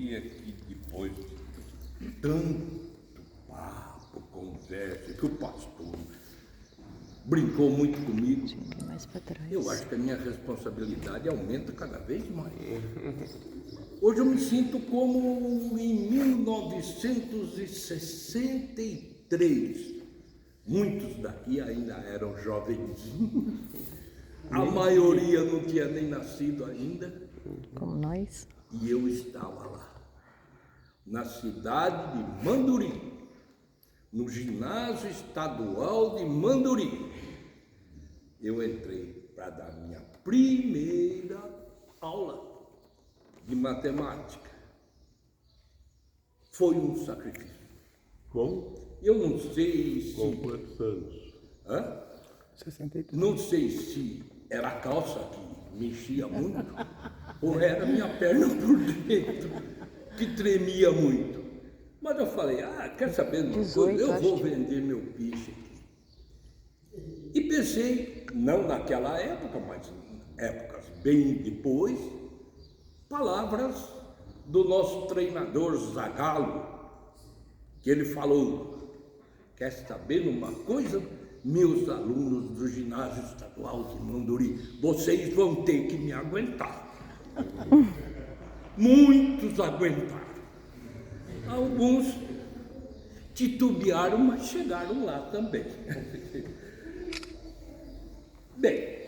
dia que depois de tanto papo, conversa, que o pastor brincou muito comigo, Mais para trás. eu acho que a minha responsabilidade aumenta cada vez mais. Hoje eu me sinto como em 1963. Muitos daqui ainda eram jovenzinhos. A maioria não tinha nem nascido ainda. Como nós. E eu estava lá, na cidade de Manduri, no ginásio estadual de Manduri. Eu entrei para dar minha primeira aula de matemática. Foi um sacrifício. Eu não sei se... Com quantos anos? Hã? 63. Não sei se era a calça que me enchia muito ou era minha perna por dentro que tremia muito. Mas eu falei, quer saber de uma coisa? Eu vou vender meu peixe aqui. E pensei, não naquela época, mas épocas bem depois, palavras do nosso treinador Zagallo, que ele falou, quer saber uma coisa? Meus alunos do ginásio estadual de Manduri, vocês vão ter que me aguentar. Muitos aguentaram. Alguns titubearam, mas chegaram lá também. Bem,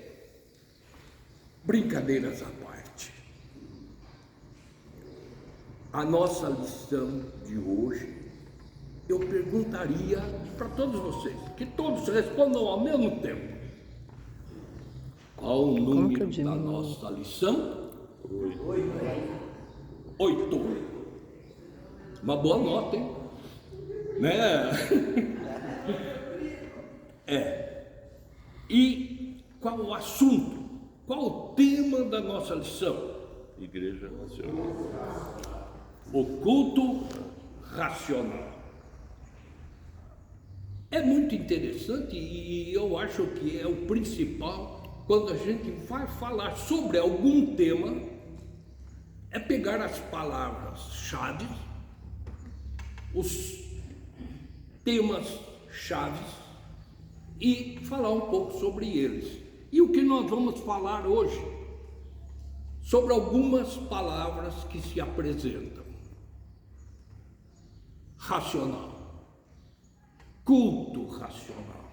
brincadeiras à parte. A nossa lição de hoje, eu perguntaria para todos vocês, que todos respondam ao mesmo tempo. Qual o número da nossa lição? 8. Uma boa nota, hein? Né? E qual o assunto? Qual o tema da nossa lição? Igreja Nacional. O culto racional. É muito interessante e eu acho que é o principal quando a gente vai falar sobre algum tema, é pegar as palavras-chave, os temas-chave e falar um pouco sobre eles. E o que nós vamos falar hoje? Sobre algumas palavras que se apresentam. Racional. Culto racional,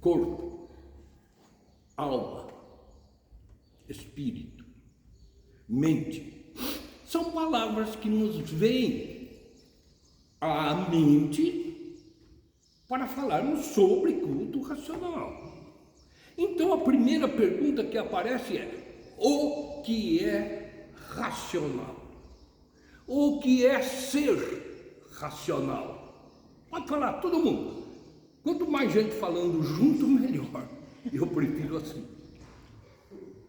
corpo, alma, espírito, mente, são palavras que nos vêm à mente para falarmos sobre culto racional. Então a primeira pergunta que aparece é: o que é racional? O que é ser racional? Pode falar, todo mundo. Quanto mais gente falando junto, melhor. Eu prefiro assim.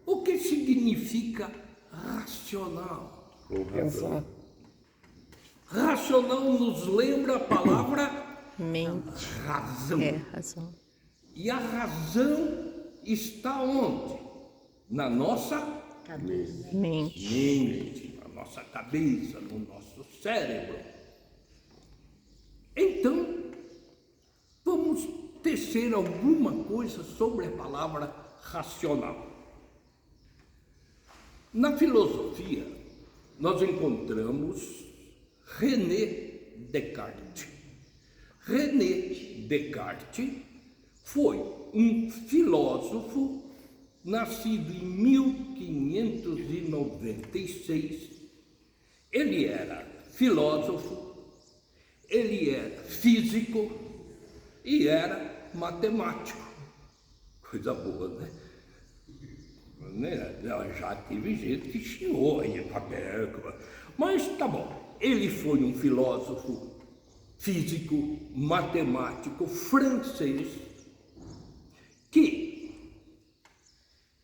O que significa racional? Pensar. Racional nos lembra a palavra Mente. razão. Razão. E a razão está onde? Na nossa mente, na nossa cabeça, no nosso cérebro. Então, vamos tecer alguma coisa sobre a palavra racional. Na filosofia, nós encontramos René Descartes. René Descartes foi um filósofo nascido em 1596. Ele era filósofo, ele era físico e era matemático. Coisa boa, né? Já tive gente que xingou aí pra perca. Mas tá bom. Ele foi um filósofo, físico, matemático francês que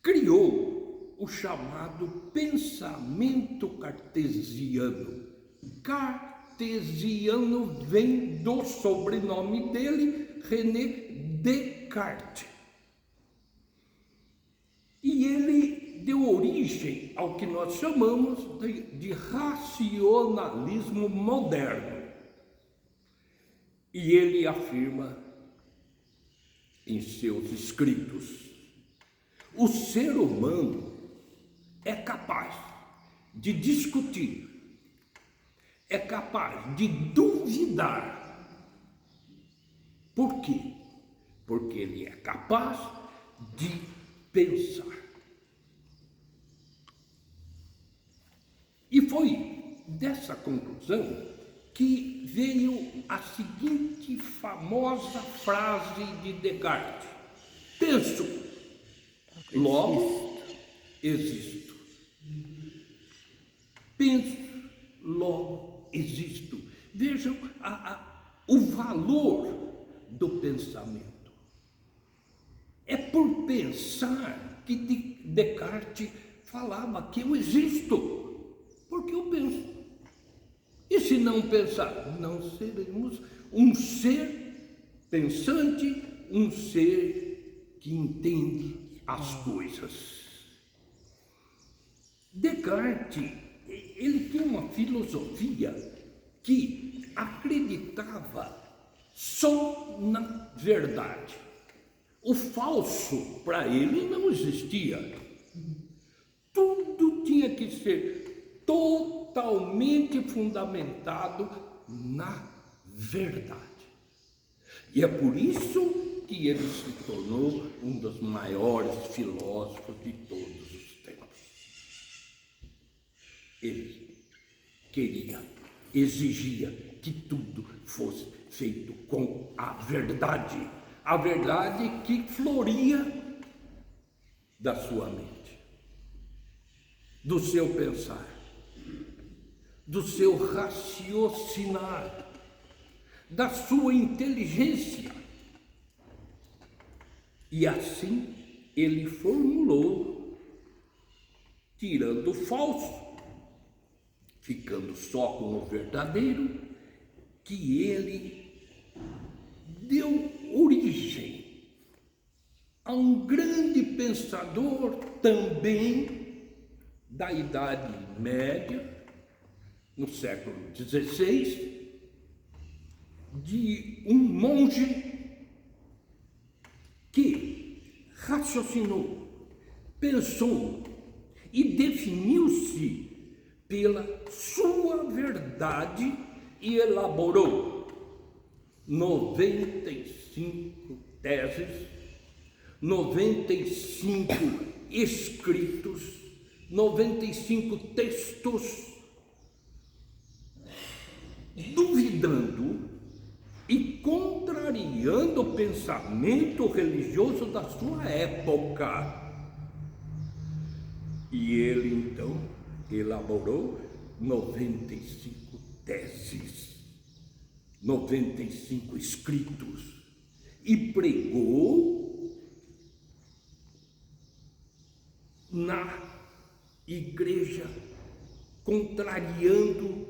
criou o chamado pensamento cartesiano. Cartesiano vem do sobrenome dele, René Descartes. E ele deu origem ao que nós chamamos de racionalismo moderno. E ele afirma em seus escritos: o ser humano é capaz de discutir, é capaz de duvidar. Por quê? Porque ele é capaz de pensar. E foi dessa conclusão que veio a seguinte famosa frase de Descartes: penso, logo existo. Penso, logo existo. Vejam o valor do pensamento. É por pensar que Descartes falava que eu existo, porque eu penso. E se não pensar, não seremos um ser pensante, um ser que entende as coisas. Descartes, ele tinha uma filosofia que acreditava só na verdade. O falso, para ele, não existia. Tudo tinha que ser totalmente fundamentado na verdade. E é por isso que ele se tornou um dos maiores filósofos de todos os tempos. Ele queria, exigia que tudo fosse feito com a verdade que floria da sua mente, do seu pensar, do seu raciocinar, da sua inteligência. E assim ele formulou, tirando o falso, ficando só com o verdadeiro, que ele deu origem a um grande pensador também da Idade Média, no século XVI, de um monge que raciocinou, pensou e definiu-se pela sua verdade e elaborou 95 teses, 95 escritos, 95 textos, duvidando e contrariando o pensamento religioso da sua época. E ele então elaborou 95 teses, 95 escritos e pregou na igreja, contrariando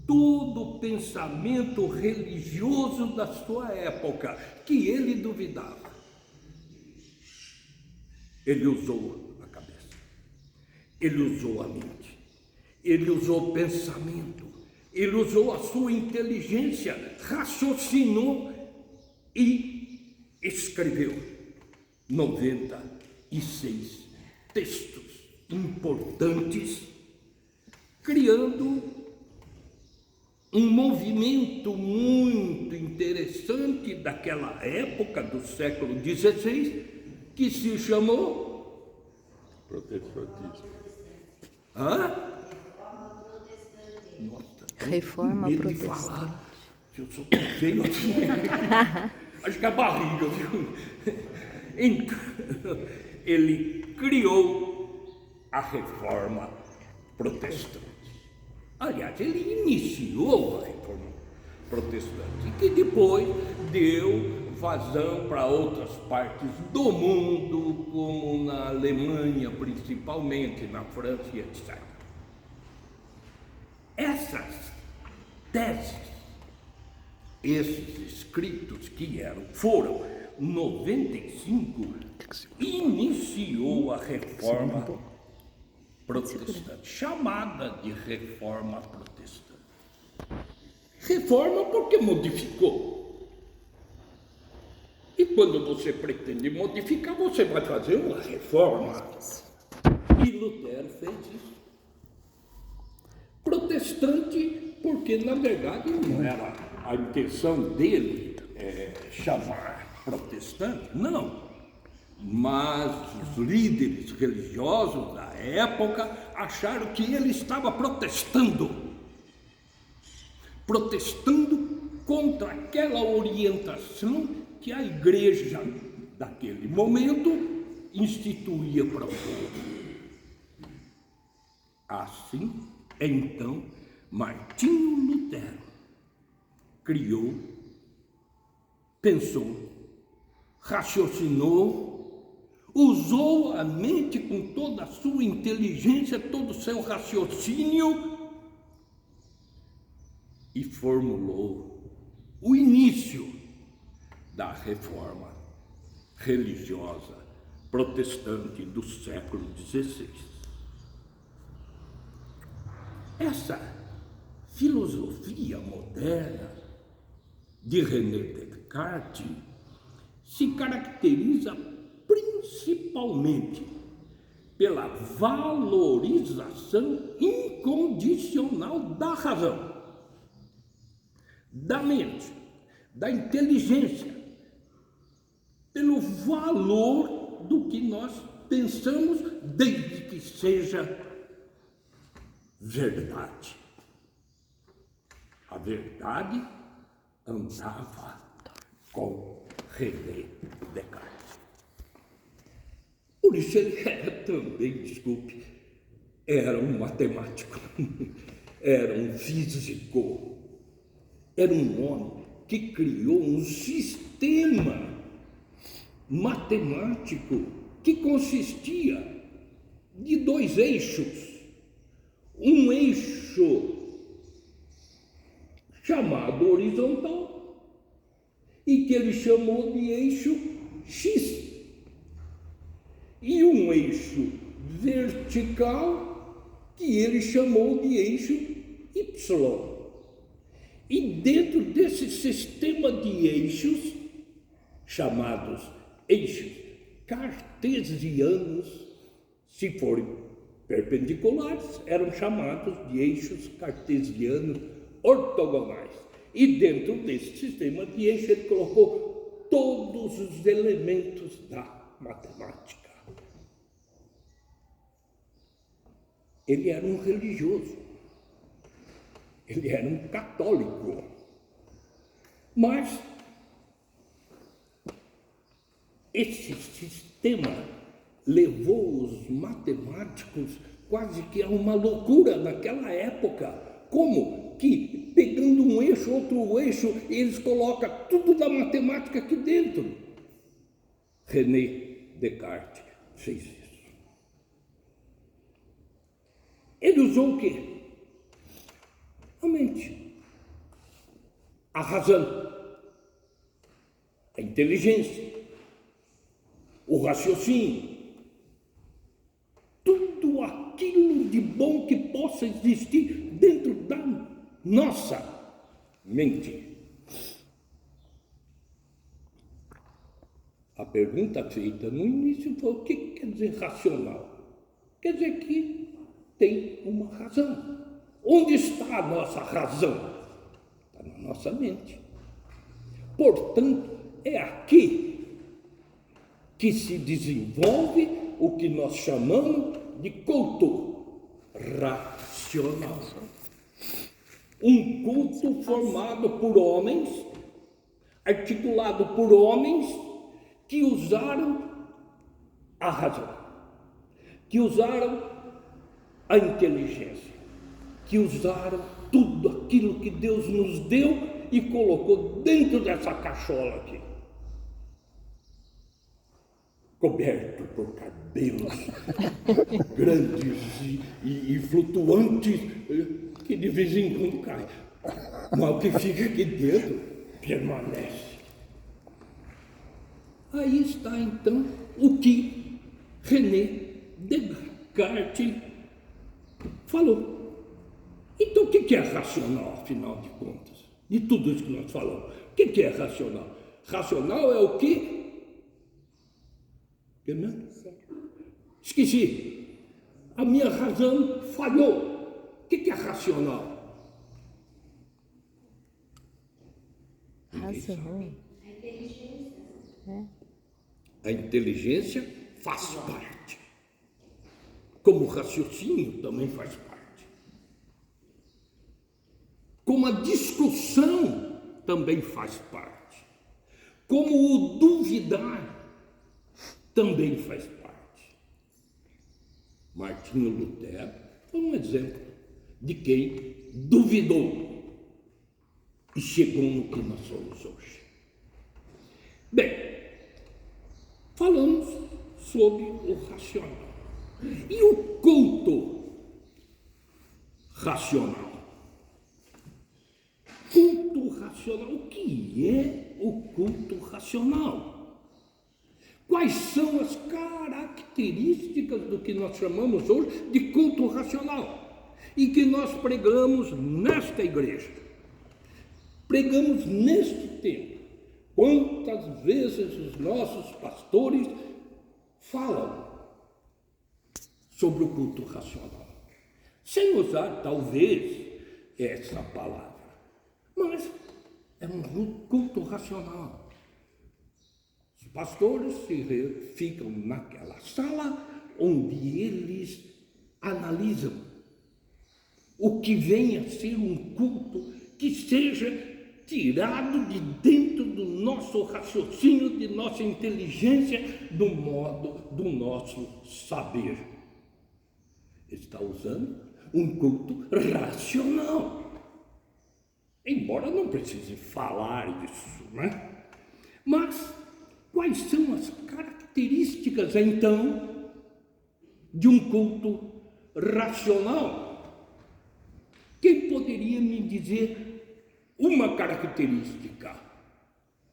todo o pensamento religioso da sua época, que ele duvidava. Ele usou a cabeça, ele usou a mente, ele usou o pensamento, ele usou a sua inteligência, raciocinou e escreveu 96 textos importantes, criando um movimento muito interessante daquela época, do século XVI, que se chamou Protestantismo. Nossa, Reforma medo de protestante. falar. Se eu sou feio assim, acho que é a barriga, viu? Então, ele criou a reforma protestante. Aliás, ele iniciou a reforma protestante, que depois deu vazão para outras partes do mundo, como na Alemanha principalmente, na França e etc. Essas teses, esses escritos foram 95, iniciou a reforma protestante, chamada de reforma protestante. Reforma porque modificou. E quando você pretende modificar, você vai fazer uma reforma. E Lutero fez isso. Protestante, porque na verdade não era a intenção dele chamar protestante, não. Mas os líderes religiosos da época acharam que ele estava protestando contra aquela orientação que a igreja daquele momento instituía para o povo. Assim, então, Martinho Lutero criou, pensou, raciocinou, usou a mente com toda a sua inteligência, todo o seu raciocínio e formulou o início da reforma religiosa protestante do século XVI. Essa filosofia moderna de René Descartes se caracteriza principalmente pela valorização incondicional da razão, da mente, da inteligência, pelo valor do que nós pensamos, desde que seja verdade. A verdade andava com René Descartes. Por isso ele era também, desculpe, era um matemático, era um físico, era um homem que criou um sistema matemático que consistia de dois eixos. Um eixo chamado horizontal e que ele chamou de eixo X, e um eixo vertical que ele chamou de eixo Y. E dentro desse sistema de eixos, chamados eixos cartesianos, se forem perpendiculares, eram chamados de eixos cartesianos ortogonais. E dentro desse sistema de eixos ele colocou todos os elementos da matemática. Ele era um religioso, ele era um católico, mas esse sistema levou os matemáticos quase que a uma loucura naquela época. Como que, pegando um eixo, outro eixo, eles colocam tudo da matemática aqui dentro? René Descartes fez isso. Ele usou o quê? A mente, a razão, a inteligência, o raciocínio, tudo aquilo de bom que possa existir dentro da nossa mente. A pergunta feita no início foi: o que quer dizer racional? Quer dizer que tem uma razão. Onde está a nossa razão? Está na nossa mente. Portanto, é aqui que se desenvolve o que nós chamamos de culto racional. Um culto formado por homens, articulado por homens que usaram a razão, que usaram a inteligência, que usaram tudo aquilo que Deus nos deu e colocou dentro dessa cachola aqui, coberto por cabelos grandes e flutuantes, que de vez em quando cai, mas o que fica aqui dentro permanece. Aí está então o que René Descartes falou. Então, o que é racional, afinal de contas? De tudo isso que nós falamos. O que é racional? Racional é o quê? O que mesmo? Esqueci. A minha razão falhou. O que é racional? Razão. A inteligência faz parte. Como o raciocínio também faz parte. Como a discussão também faz parte. Como o duvidar também faz parte. Martinho Lutero foi um exemplo de quem duvidou e chegou no que nós somos hoje. Bem, falamos sobre o racional. E o culto racional? Culto racional. O que é o culto racional? Quais são as características do que nós chamamos hoje de culto racional? E que nós pregamos nesta igreja. Pregamos neste tempo. Quantas vezes os nossos pastores falam sobre o culto racional, sem usar talvez essa palavra, mas é um culto racional. Os pastores ficam naquela sala onde eles analisam o que vem a ser um culto que seja tirado de dentro do nosso raciocínio, de nossa inteligência, do modo do nosso saber. Está usando um culto racional. Embora não precise falar disso, né? Mas quais são as características, então, de um culto racional? Quem poderia me dizer uma característica?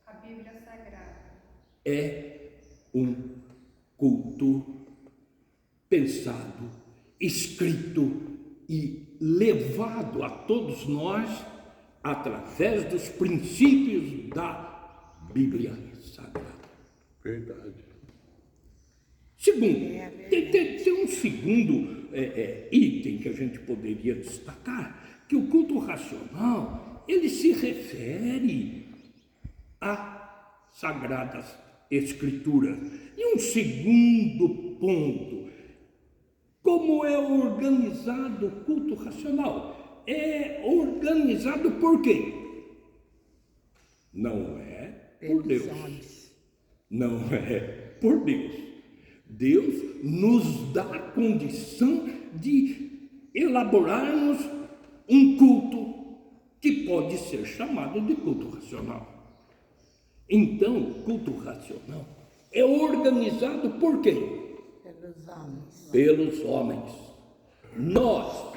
A Bíblia Sagrada. É um culto pensado, escrito e levado a todos nós através dos princípios da Bíblia Sagrada. Verdade. Segundo, tem um segundo item que a gente poderia destacar, que o culto racional, ele se refere a Sagradas Escrituras. E um segundo ponto, como é organizado o culto racional? É organizado por quem? Não é por Deus. Não é por Deus. Deus nos dá a condição de elaborarmos um culto que pode ser chamado de culto racional. Então, o culto racional é organizado por quem? Pelos homens. Pelos homens. Nós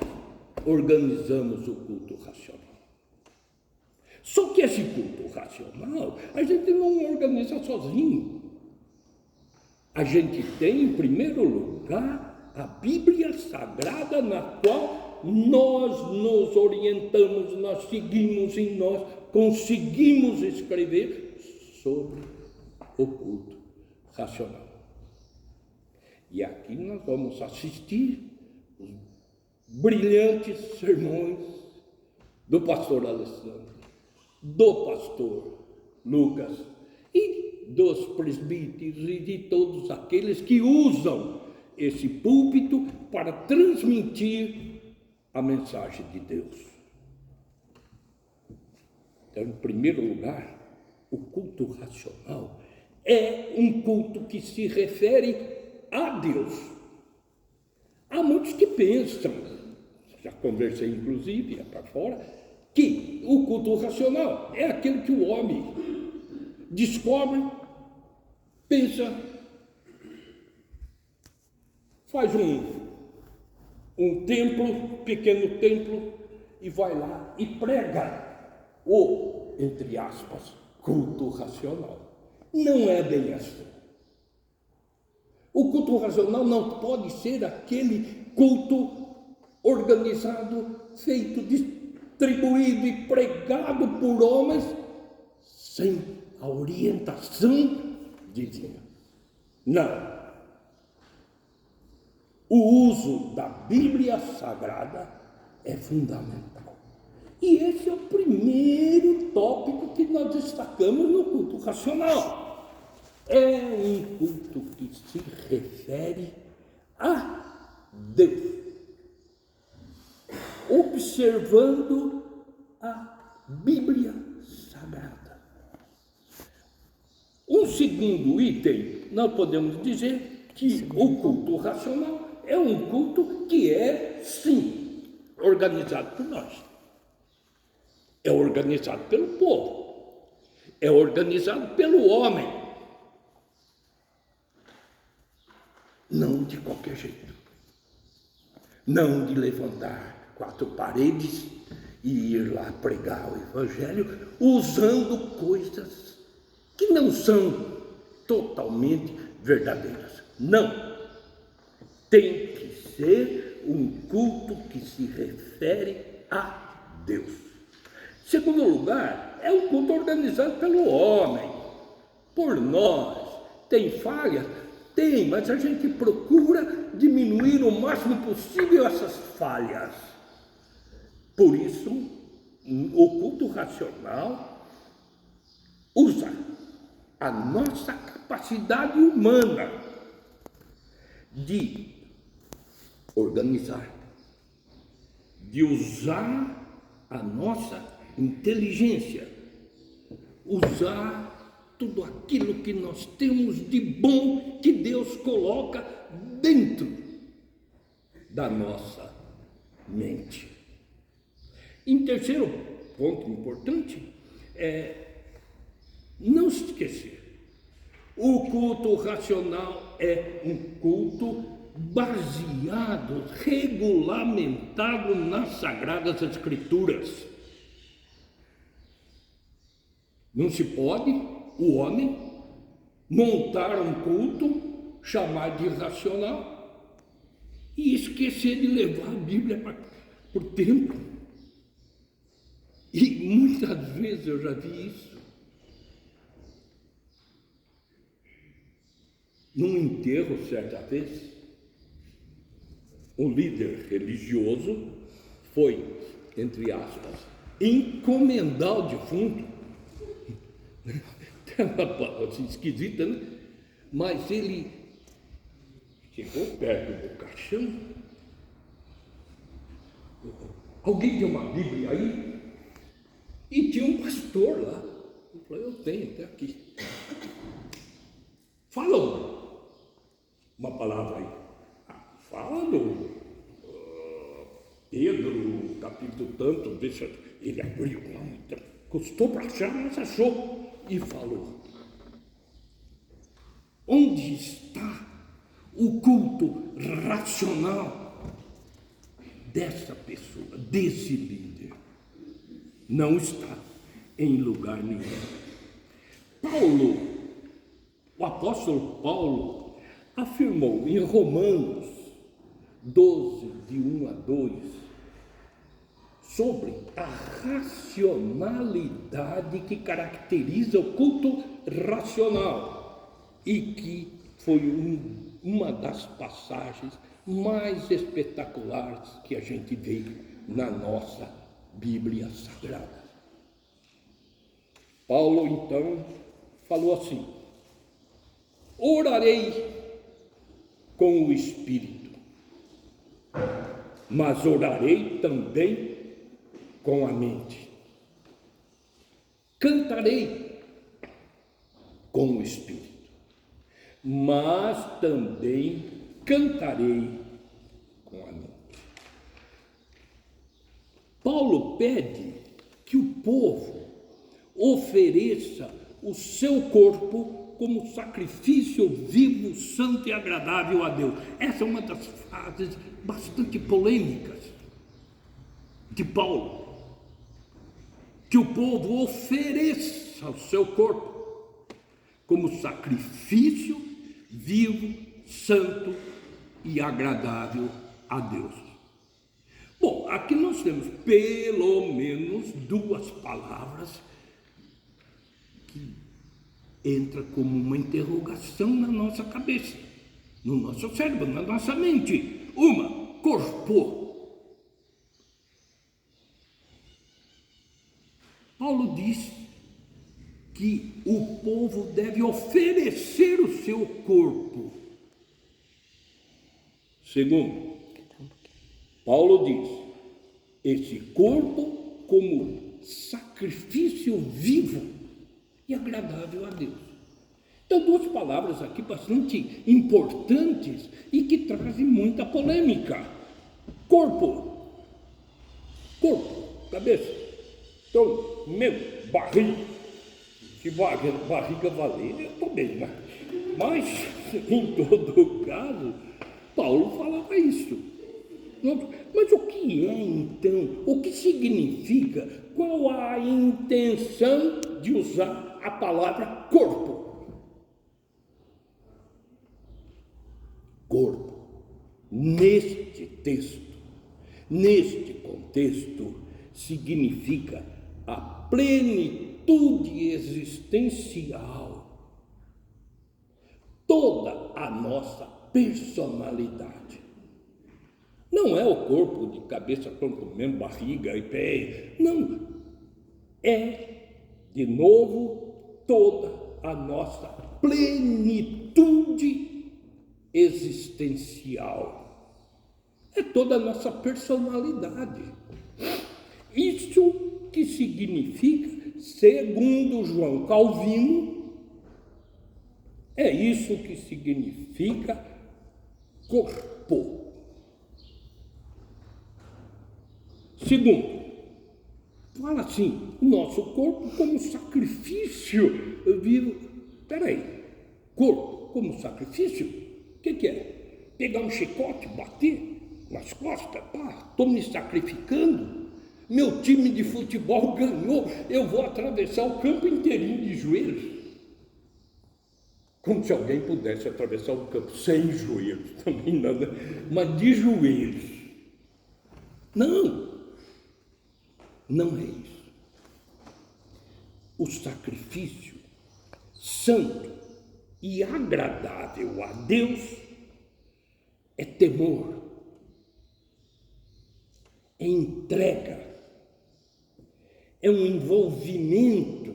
organizamos o culto racional. Só que esse culto racional, a gente não organiza sozinho. A gente tem, em primeiro lugar, a Bíblia Sagrada, na qual nós nos orientamos, nós seguimos e nós conseguimos escrever sobre o culto racional. E aqui nós vamos assistir os brilhantes sermões do pastor Alessandro, do pastor Lucas e dos presbíteros e de todos aqueles que usam esse púlpito para transmitir a mensagem de Deus. Então, em primeiro lugar, o culto racional é um culto que se refere a Deus. Há muitos que pensam, já conversei inclusive para fora, que o culto racional é aquele que o homem descobre, pensa, faz um templo, pequeno templo, e vai lá e prega o, entre aspas, culto racional. Não é bem assim. O culto racional não pode ser aquele culto organizado, feito, distribuído e pregado por homens sem a orientação divina. Não. O uso da Bíblia Sagrada é fundamental. E esse é o primeiro tópico que nós destacamos no culto racional. É um culto que se refere a Deus, observando a Bíblia Sagrada. Um segundo item, nós podemos dizer que o culto racional é um culto que é, sim, organizado por nós. É organizado pelo povo. É organizado pelo homem. Não de qualquer jeito. Não de levantar 4 paredes e ir lá pregar o Evangelho usando coisas que não são totalmente verdadeiras. Não. Tem que ser um culto que se refere a Deus. Segundo lugar, é um culto organizado pelo homem, por nós. Tem falhas? Tem, mas a gente procura diminuir o máximo possível essas falhas. Por isso, o culto racional usa a nossa capacidade humana de organizar, de usar a nossa inteligência, usar tudo aquilo que nós temos de bom que Deus coloca dentro da nossa mente. Em terceiro ponto importante é não se esquecer. O culto racional é um culto baseado, regulamentado nas Sagradas Escrituras. Não se pode o homem montar um culto, chamar de racional e esquecer de levar a Bíblia para o templo. E muitas vezes eu já vi isso. Num enterro, certa vez, um líder religioso foi, entre aspas, encomendar o defunto. É uma palavra assim, esquisita, né? Mas ele chegou perto do caixão. Alguém tem uma Bíblia aí? E tinha um pastor lá. Ele falou, eu tenho, até aqui. Fala uma palavra aí. Fala do Pedro, capítulo tanto, deixa. Ele abriu, não, custou para achar, mas achou. E falou: onde está o culto racional dessa pessoa, desse líder? Não está em lugar nenhum. O apóstolo Paulo afirmou em Romanos 12, de 1 a 2, sobre a racionalidade que caracteriza o culto racional e que foi uma das passagens mais espetaculares que a gente vê na nossa Bíblia Sagrada. Paulo, então, falou assim: orarei com o Espírito, mas orarei também com a mente. Cantarei com o Espírito, mas também cantarei com a mente. Paulo pede que o povo ofereça o seu corpo como sacrifício vivo, santo e agradável a Deus. Essa é uma das frases bastante polêmicas de Paulo. Que o povo ofereça o seu corpo como sacrifício vivo, santo e agradável a Deus. Bom, aqui nós temos pelo menos duas palavras que entram como uma interrogação na nossa cabeça, no nosso cérebro, na nossa mente. Uma, corpo. Paulo diz que o povo deve oferecer o seu corpo. Segundo, Paulo diz, esse corpo como sacrifício vivo e agradável a Deus. Então, duas palavras aqui bastante importantes e que trazem muita polêmica. Corpo, cabeça. Então, meu, barriga, se barriga valer, eu estou bem, né? Mas, em todo caso, Paulo falava isso. Mas o que é, então? O que significa? Qual a intenção de usar a palavra corpo? Corpo, neste texto, neste contexto, significa a plenitude existencial, toda a nossa personalidade. Não é o corpo de cabeça, tronco, membro, barriga e pé. Não. É, de novo, toda a nossa plenitude existencial. É toda a nossa personalidade. Isso que significa, segundo João Calvino, é isso que significa corpo. Segundo, fala assim, o nosso corpo como sacrifício vivo. Peraí, corpo como sacrifício? O que é? Pegar um chicote, bater nas costas? Estou me sacrificando. Meu time de futebol ganhou, eu vou atravessar o campo inteirinho de joelhos. Como se alguém pudesse atravessar o campo sem joelhos, também nada, mas de joelhos. Não é isso. O sacrifício santo e agradável a Deus é temor, é entrega, é um envolvimento,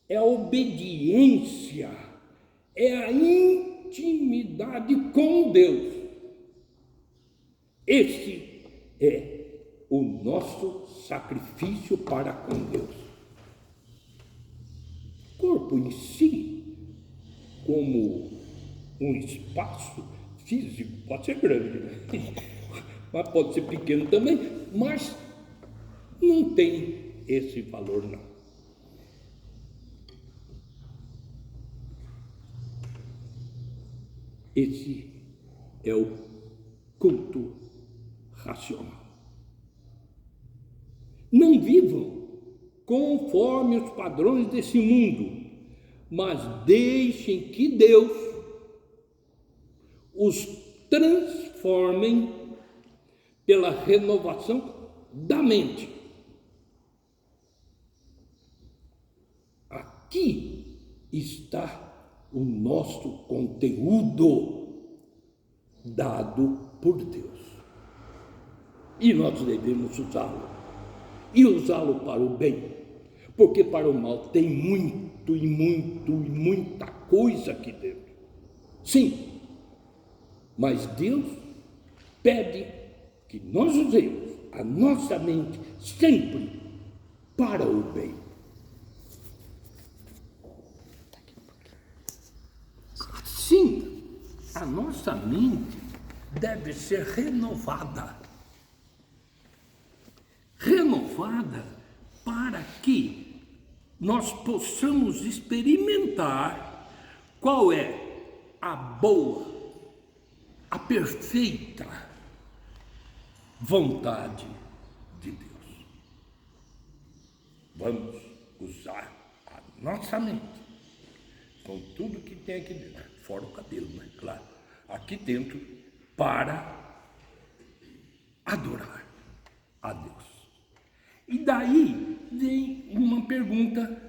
é a obediência, é a intimidade com Deus. Esse é o nosso sacrifício para com Deus. O corpo em si, como um espaço físico, pode ser grande, né? Mas pode ser pequeno também, mas não tem esse valor, não. Esse é o culto racional. Não vivam conforme os padrões desse mundo, mas deixem que Deus os transforme pela renovação da mente. Aqui está o nosso conteúdo dado por Deus. E nós devemos usá-lo. E usá-lo para o bem. Porque para o mal tem muita coisa aqui dentro. Sim. Mas Deus pede que nós usemos a nossa mente sempre para o bem. Sim, a nossa mente deve ser renovada. Renovada para que nós possamos experimentar qual é a boa, a perfeita vontade de Deus. Vamos usar a nossa mente com tudo que tem aqui dentro, fora o cabelo, né? Claro, aqui dentro, para adorar a Deus. E daí vem uma pergunta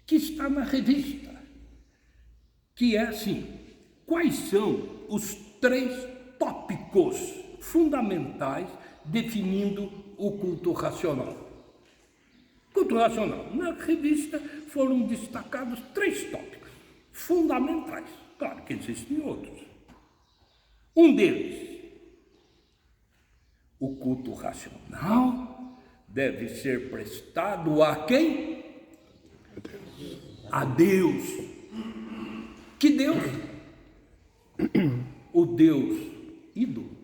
que está na revista, que é assim: quais são os 3 tópicos fundamentais definindo o culto racional? Culto racional. Na revista foram destacados 3 tópicos fundamentais. Claro que existem outros. Um deles, o culto racional deve ser prestado a quem? A Deus. Que Deus? O Deus ídolo?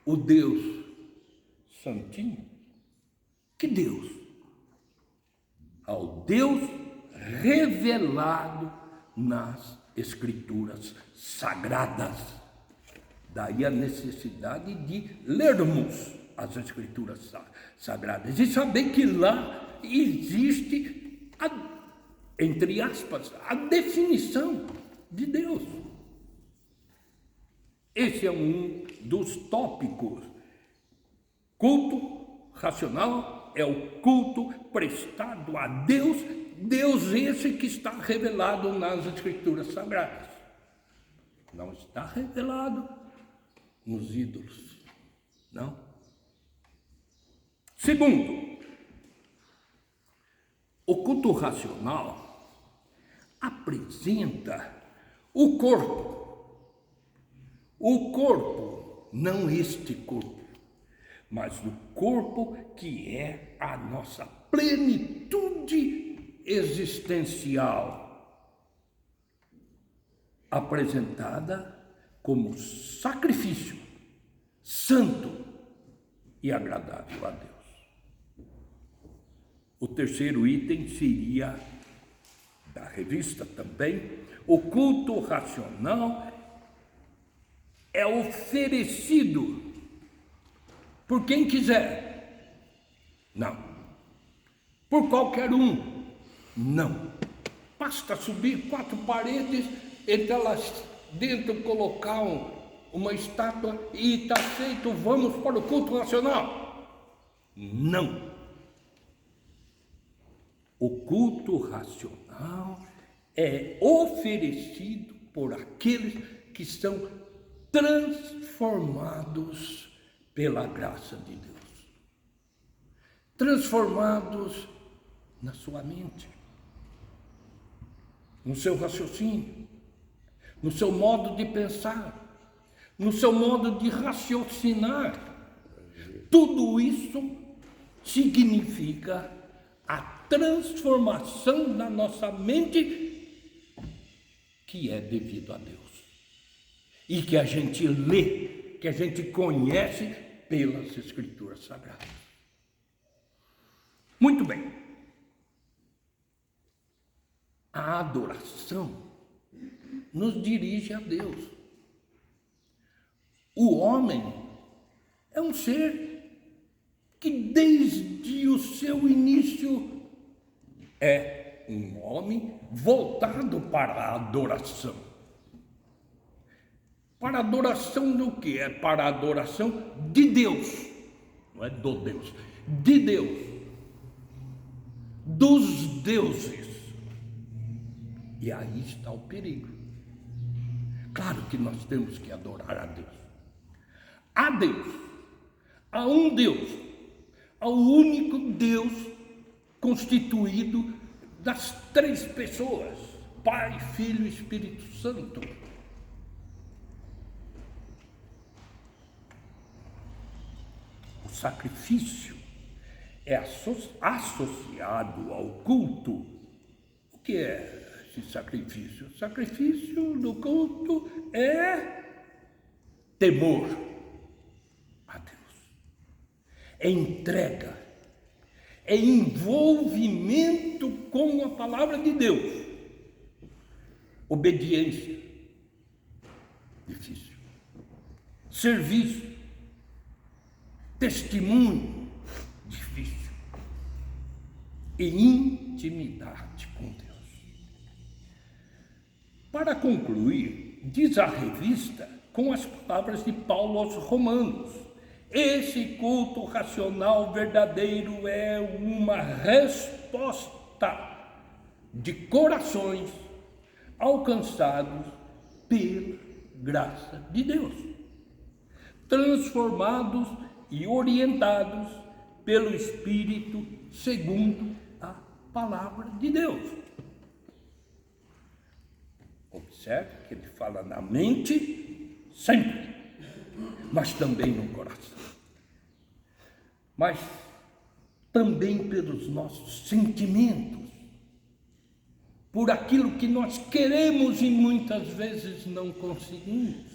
O Deus santinho? Que Deus? Ao Deus revelado nas Escrituras Sagradas. Daí a necessidade de lermos as Escrituras Sagradas e saber que lá existe, entre aspas, a definição de Deus. Esse é um dos tópicos. Culto racional é o culto prestado a Deus, Deus esse que está revelado nas Escrituras Sagradas. Não está revelado nos ídolos, não. Segundo, o culto racional apresenta o corpo. O corpo, não este corpo, mas o corpo que é a nossa plenitude existencial, apresentada como sacrifício santo e agradável a Deus. O terceiro item seria, da revista também, o culto racional é oferecido por quem quiser. Não. Por qualquer um. Não. Basta subir 4 paredes, entre elas dentro colocar uma estátua e está feito, vamos para o culto racional. Não. O culto racional é oferecido por aqueles que são transformados pela graça de Deus. Transformados na sua mente, no seu raciocínio, no seu modo de pensar, no seu modo de raciocinar. Tudo isso significa a transformação da nossa mente, que é devido a Deus. E que a gente lê, que a gente conhece pelas Escrituras Sagradas. Muito bem. A adoração nos dirige a Deus. O homem é um ser que desde o seu início é um homem voltado para a adoração. Para a adoração do que? É para a adoração de Deus. Não é do Deus. De Deus. Dos deuses. E aí está o perigo. Claro que nós temos que adorar a Deus. A Deus. A um Deus. Ao único Deus constituído das 3 pessoas. Pai, Filho e Espírito Santo. O sacrifício é associado ao culto. O que é esse sacrifício? O sacrifício do culto é temor a Deus. É entrega. É envolvimento com a palavra de Deus. Obediência. Difícil. Serviço. Testemunho, difícil, e intimidade com Deus. Para concluir, diz a revista, com as palavras de Paulo aos Romanos. Esse culto racional verdadeiro é uma resposta de corações alcançados pela graça de Deus, transformados e orientados pelo Espírito segundo a palavra de Deus. Observe que ele fala na mente sempre, mas também no coração. Mas também pelos nossos sentimentos, por aquilo que nós queremos e muitas vezes não conseguimos.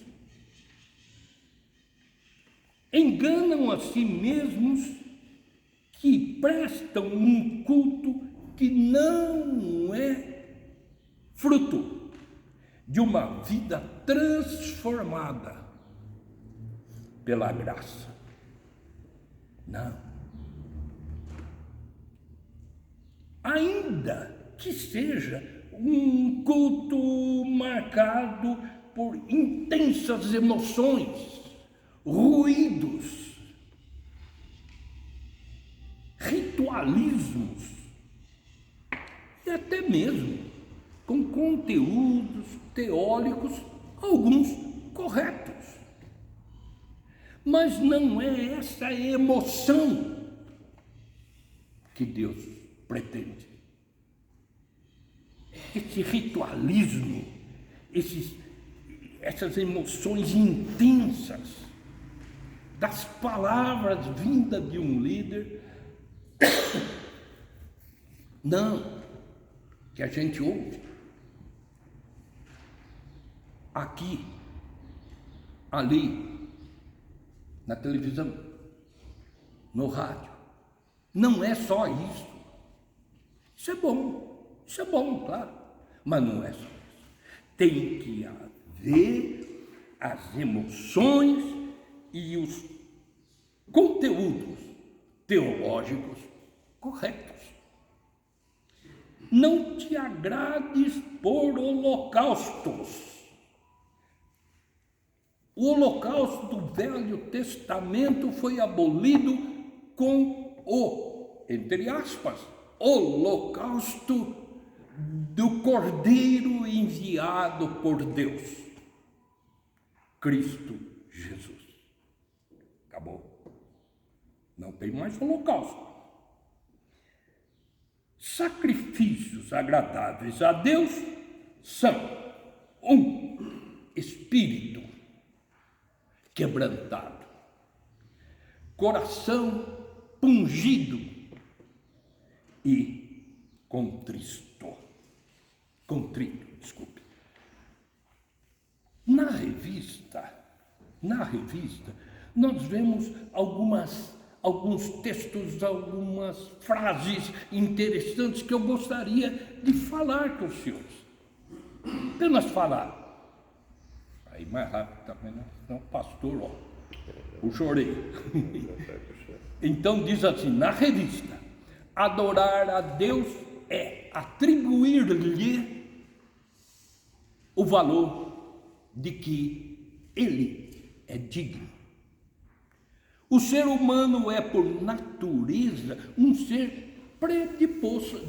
Enganam a si mesmos que prestam um culto que não é fruto de uma vida transformada pela graça. Não. Ainda que seja um culto marcado por intensas emoções, ruídos, ritualismos e até mesmo com conteúdos teóricos, alguns corretos. Mas não é essa emoção que Deus pretende. Esse ritualismo, essas emoções intensas das palavras vindas de um líder, não, que a gente ouve aqui, ali, na televisão, no rádio. Não é só isso. Isso é bom, claro, mas não é só isso. Tem que haver as emoções e os conteúdos teológicos corretos. Não te agrades por holocaustos. O holocausto do Velho Testamento foi abolido com o, entre aspas, holocausto do Cordeiro enviado por Deus, Cristo Jesus. Acabou. Não tem mais holocausto. Sacrifícios agradáveis a Deus são um espírito quebrantado, coração pungido e contrito, desculpe. Na revista, nós vemos alguns textos, algumas frases interessantes que eu gostaria de falar com os senhores. Apenas falar. Aí mais rápido também, né? Não, pastor, ó, eu chorei. Então diz assim, na revista: adorar a Deus é atribuir-lhe o valor de que Ele é digno. O ser humano é, por natureza, um ser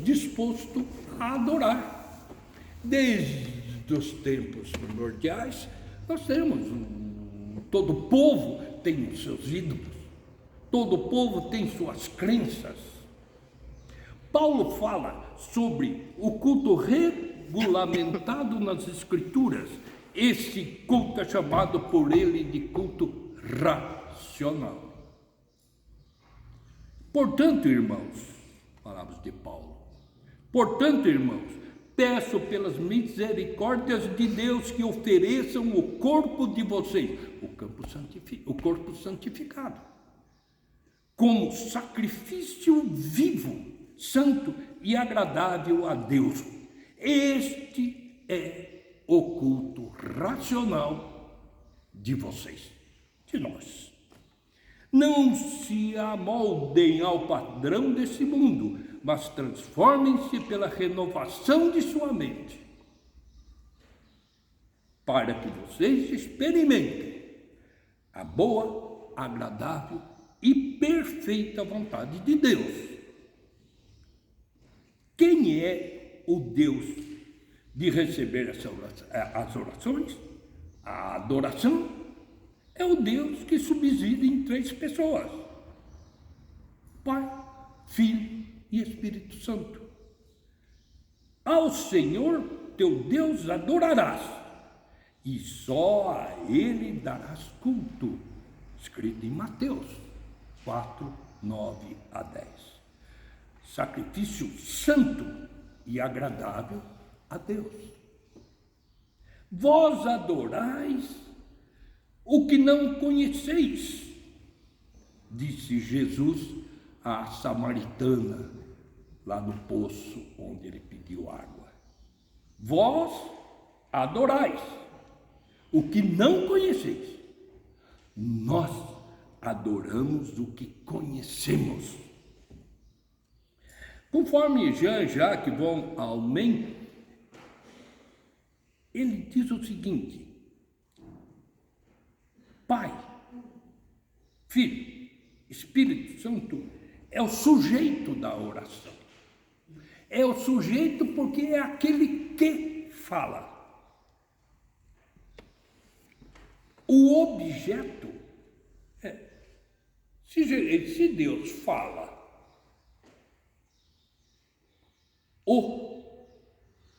disposto a adorar. Desde os tempos primordiais, nós temos, todo povo tem os seus ídolos, todo povo tem suas crenças. Paulo fala sobre o culto regulamentado nas Escrituras. Esse culto é chamado por ele de culto racional. Portanto, irmãos, palavras de Paulo, portanto, irmãos, peço pelas misericórdias de Deus que ofereçam o corpo de vocês, o corpo santificado, como sacrifício vivo, santo e agradável a Deus. Este é o culto racional de vocês, de nós. Não se amoldem ao padrão desse mundo, mas transformem-se pela renovação de sua mente. para que vocês experimentem a boa, agradável e perfeita vontade de Deus. Quem é o Deus de receber as orações? A adoração é o Deus que subside em 3 pessoas: Pai, Filho e Espírito Santo. Ao Senhor teu Deus adorarás, e só a Ele darás culto. Escrito em Mateus 4, 9 a 10. Sacrifício santo e agradável a Deus. Vós adorais o que não conheceis, disse Jesus à samaritana, lá no poço onde ele pediu água. Vós adorais o que não conheceis. Nós adoramos o que conhecemos. Conforme Jean-Jacques von Almen, ele diz o seguinte: Pai, Filho, Espírito Santo é o sujeito da oração. É o sujeito porque é aquele que fala. O objeto é, se Deus fala, o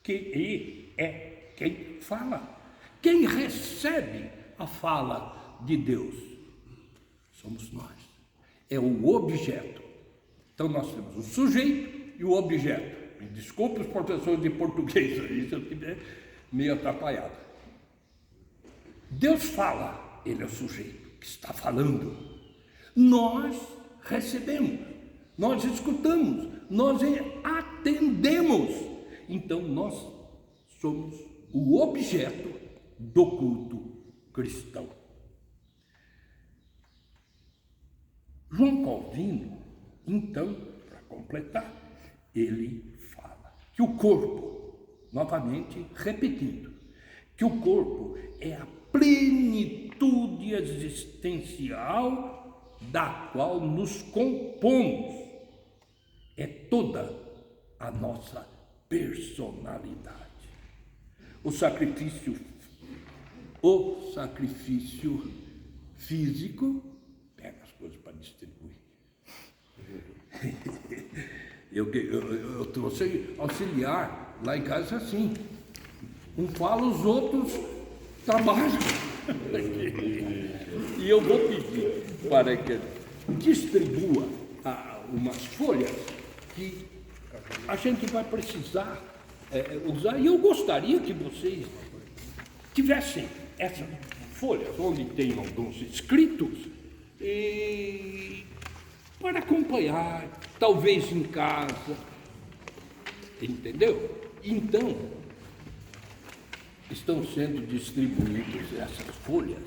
que é quem fala. Quem recebe a fala de Deus somos nós. É o objeto. Então nós temos o sujeito e o objeto. Me desculpe os professores de português aí, se eu estiver meio atrapalhado. Deus fala, ele é o sujeito que está falando. Nós recebemos, nós escutamos, nós atendemos. Então nós somos o objeto do culto cristão. João Calvino, então, para completar, ele fala que o corpo, novamente repetindo, que o corpo é a plenitude existencial da qual nos compomos. É toda a nossa personalidade. O sacrifício físico, pega as coisas para distribuir. Eu trouxe auxiliar lá em casa assim. Um fala, os outros trabalham. E eu vou pedir para que distribua umas folhas que a gente vai precisar usar. E eu gostaria que vocês tivessem essas folhas, onde tem alguns escritos, para acompanhar, talvez em casa. Entendeu? Então, estão sendo distribuídas essas folhas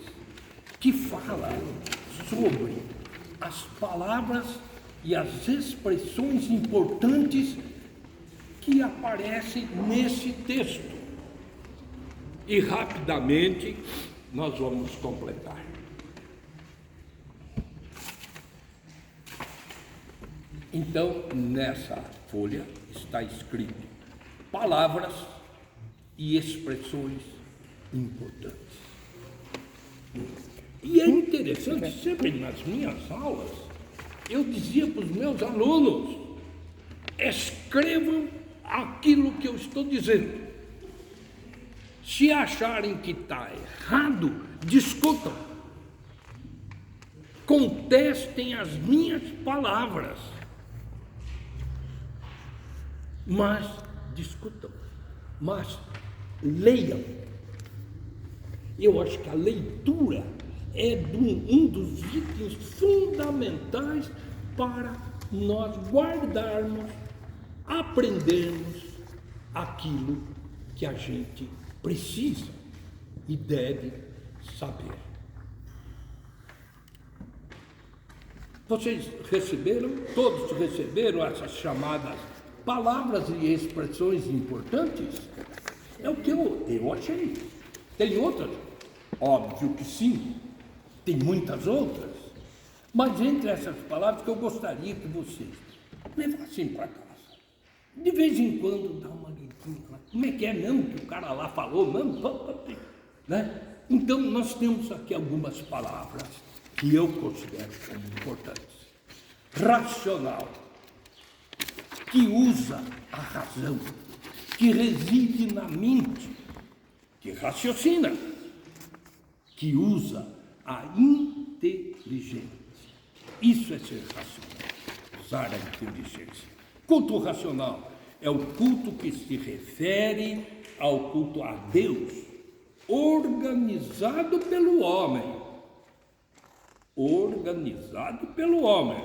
que falam sobre as palavras e as expressões importantes que aparecem nesse texto. E rapidamente nós vamos completar. Então, nessa folha está escrito palavras e expressões importantes. E é interessante, sempre nas minhas aulas, eu dizia para os meus alunos: escrevam aquilo que eu estou dizendo. Se acharem que está errado, discutam. Contestem as minhas palavras. Mas discutam. Mas leiam. Eu acho que a leitura é um dos itens fundamentais para nós guardarmos, aprendermos aquilo que a gente precisa e deve saber. Vocês receberam, todos receberam essas chamadas palavras e expressões importantes? É o que eu achei. Tem outras? Óbvio que sim, tem muitas outras. Mas entre essas palavras que eu gostaria que vocês levassem para casa. De vez em quando dá uma leitura lá. Como é que é mesmo que o cara lá falou? Mesmo? Né? Então nós temos aqui algumas palavras que eu considero como importantes. Racional, que usa a razão, que reside na mente, que raciocina, que usa a inteligência. Isso é ser racional, usar a inteligência. Culto racional é o culto que se refere ao culto a Deus, organizado pelo homem. Organizado pelo homem,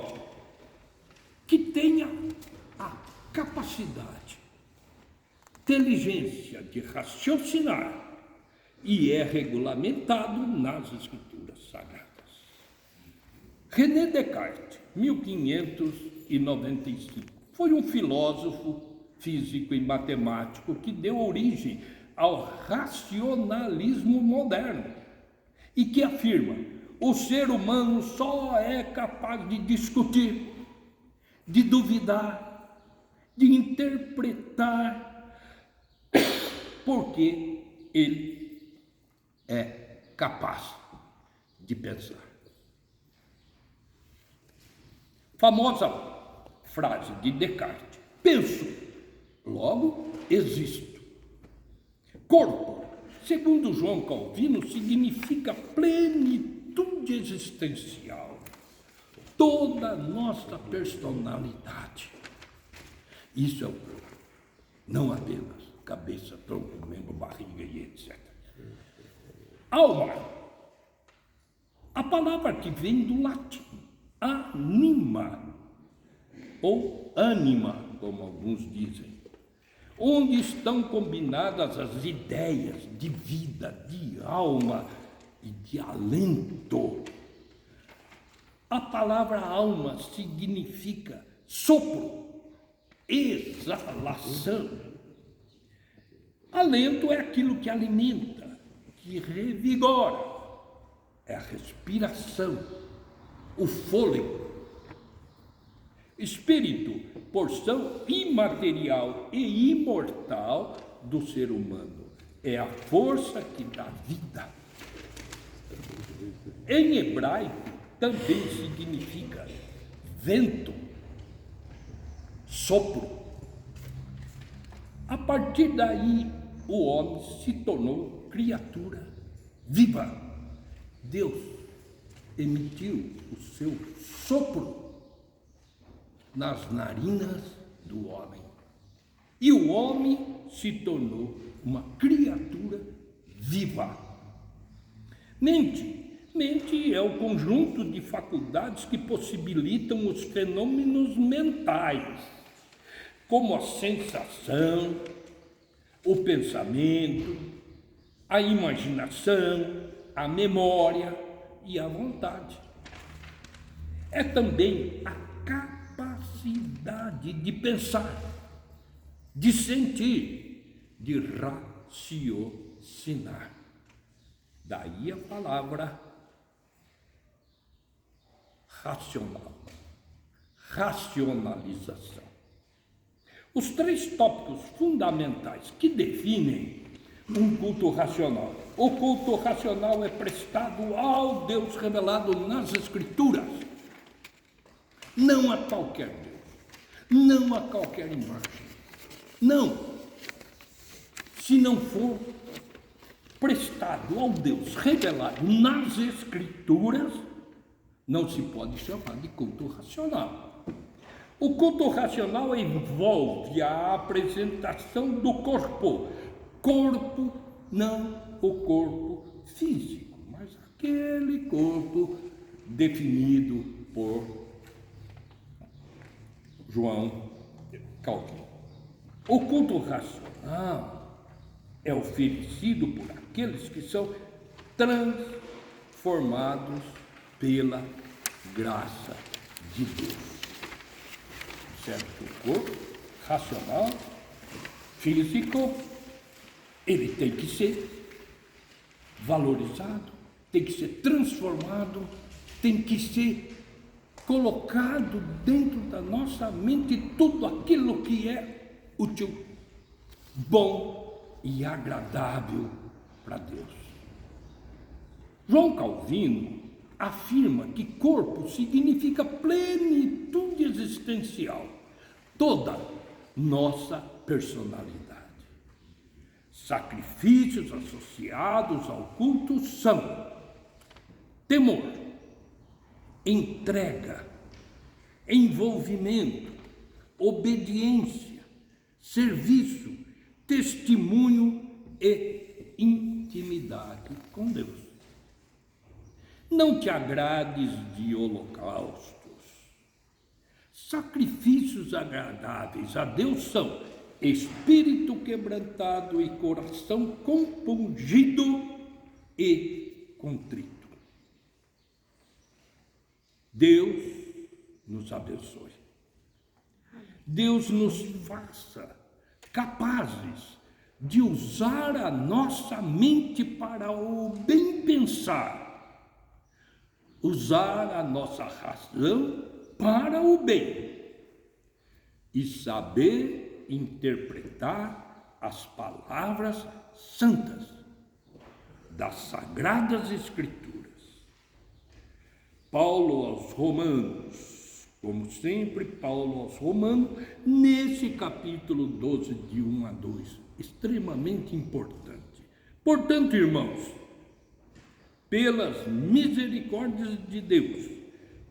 que tenha a capacidade, inteligência de raciocinar e é regulamentado nas Escrituras Sagradas. René Descartes, 1595, foi um filósofo, físico e matemático que deu origem ao racionalismo moderno e que afirma: o ser humano só é capaz de discutir, de duvidar, de interpretar, porque ele é capaz de pensar. Famosa frase de Descartes: penso, logo existo. Corpo, segundo João Calvino, significa plenitude existencial, toda a nossa personalidade. Isso é o corpo, não apenas cabeça, tronco, membro, barriga e etc. Alma, a palavra que vem do latim, anima, ou ânima, como alguns dizem, onde estão combinadas as ideias de vida, de alma e de alento. A palavra alma significa sopro, exalação. Alento é aquilo que alimenta, que revigora, é a respiração, o fôlego. Espírito, porção imaterial e imortal do ser humano, é a força que dá vida. Em hebraico também significa vento, sopro. A partir daí, o homem se tornou criatura viva. Deus emitiu o seu sopro nas narinas do homem. E o homem se tornou uma criatura viva. Mente é o conjunto de faculdades que possibilitam os fenômenos mentais, como a sensação, o pensamento, a imaginação, a memória e a vontade. É também a capacidade de pensar, de sentir, de raciocinar. Daí a palavra racional, racionalização. Os três tópicos fundamentais que definem um culto racional. O culto racional é prestado ao Deus revelado nas Escrituras, não a qualquer Deus, não a qualquer imagem. Não. Se não for prestado ao Deus revelado nas Escrituras, não se pode chamar de culto racional. O culto racional envolve a apresentação do corpo. Corpo, não o corpo físico, mas aquele corpo definido por João Calvino. O culto racional é oferecido por aqueles que são transformados pela graça de Deus. Certo? O corpo racional, físico, ele tem que ser valorizado, tem que ser transformado, tem que ser colocado dentro da nossa mente tudo aquilo que é útil, bom e agradável para Deus. João Calvino afirma que corpo significa plenitude existencial, toda nossa personalidade. Sacrifícios associados ao culto são temor, entrega, envolvimento, obediência, serviço, testemunho e intimidade com Deus. Não te agrades de holocaustos. Sacrifícios agradáveis a Deus são espírito quebrantado e coração compungido e contrito. Deus nos abençoe. Deus nos faça capazes de usar a nossa mente para o bem pensar, usar a nossa razão para o bem e saber interpretar as palavras santas das Sagradas Escrituras. Paulo aos Romanos, como sempre, Paulo aos Romanos, nesse capítulo 12, de 1 a 2, extremamente importante. Portanto, irmãos, pelas misericórdias de Deus,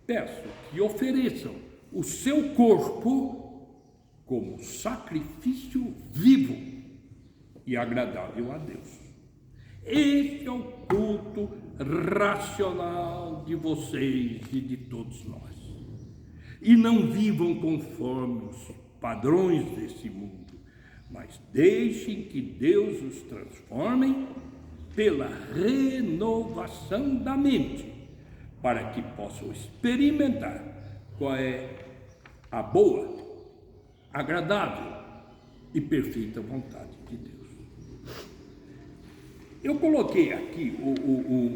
peço que ofereçam o seu corpo como sacrifício vivo e agradável a Deus. Este é o culto racional de vocês e de todos nós. E não vivam conforme os padrões desse mundo, mas deixem que Deus os transforme pela renovação da mente, para que possam experimentar qual é a boa, agradável e perfeita vontade de Deus. Eu coloquei aqui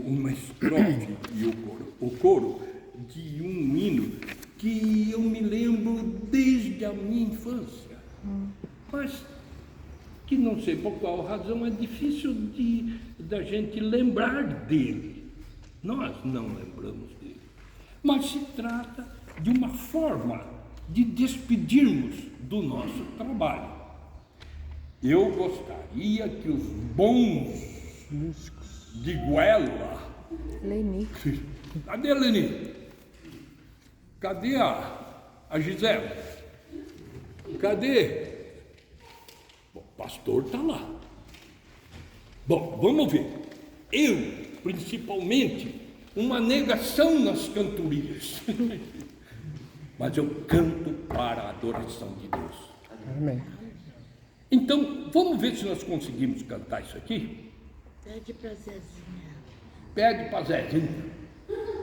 uma estrofe e o coro de um hino que eu me lembro desde a minha infância, mas que não sei por qual razão é difícil da gente lembrar dele. Nós não lembramos dele, mas se trata de uma forma de despedirmos do nosso trabalho. Eu gostaria que os bons de Goela... Leni. Cadê a Leni? Cadê a Gisele? Cadê? Bom, o pastor está lá. Bom, vamos ver. Eu, principalmente, uma negação nas cantorias. Mas eu canto para a adoração de Deus. Amém. Então, vamos ver se nós conseguimos cantar isso aqui? Pede pra Zezinha Pede para Zezinha.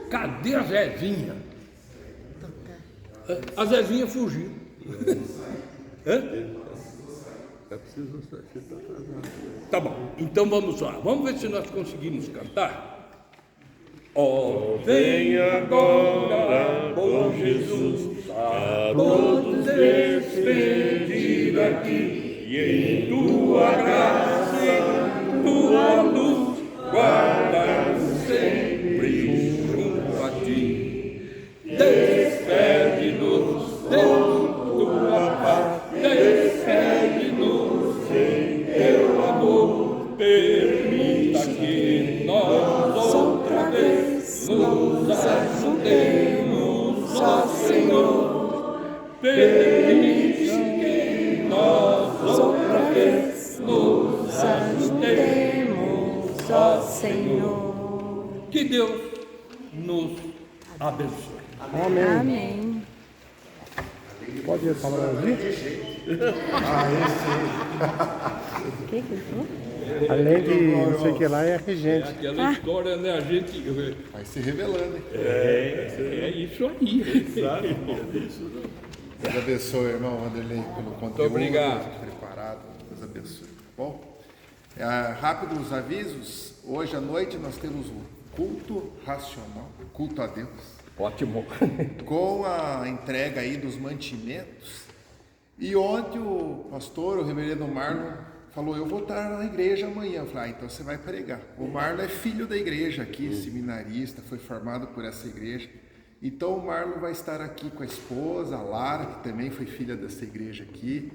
Cadê a Zezinha? tocar. A Zezinha fugiu. Hã? É preciso estar casado. Tá bom, então vamos lá. Vamos ver se nós conseguimos cantar. Ó, vem agora, bom Jesus, a todos despedir aqui, e em tua graça, em tua luz, guarda-nos sempre junto a ti. Despede-nos, Deus, tua paz, despede-nos em teu amor, permita que nós outra vez nos ajudemos, ó Senhor, permite que nós outra vez nos ajudemos, ó Senhor. Que Deus nos abençoe. Amém. Amém. Pode falar ali? O que ele falou? Além de não sei o que lá, é regente. Aquela história, né? A gente. Vai se revelando, hein? É isso aí. Deus abençoe, irmão Vanderlei, pelo conteúdo obrigado. preparado. Deus abençoe, tá bom? Rápido os avisos. Hoje à noite nós temos o culto racional, culto a Deus, Ótimo. com a entrega aí dos mantimentos. E ontem o pastor, o reverendo Marlon, falou, eu vou estar na igreja amanhã. Eu falei, então você vai pregar. O Marlon é filho da igreja aqui, seminarista, foi formado por essa igreja. Então o Marlon vai estar aqui com a esposa, a Lara, que também foi filha dessa igreja aqui,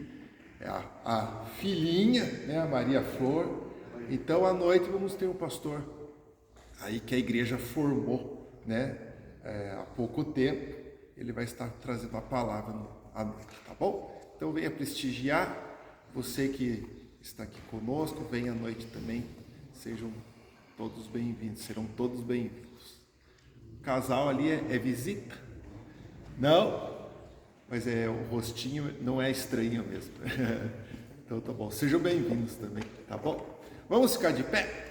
a filhinha, né, a Maria Flor. Então à noite vamos ter o pastor aí que a igreja formou, né, há pouco tempo. Ele vai estar trazendo a palavra à noite, tá bom? Então venha prestigiar, você que está aqui conosco, venha à noite também, sejam todos bem-vindos, serão todos bem-vindos. O casal ali é visita? Não? Mas o rostinho não é estranho mesmo. Então tá bom, sejam bem-vindos também, tá bom? Vamos ficar de pé?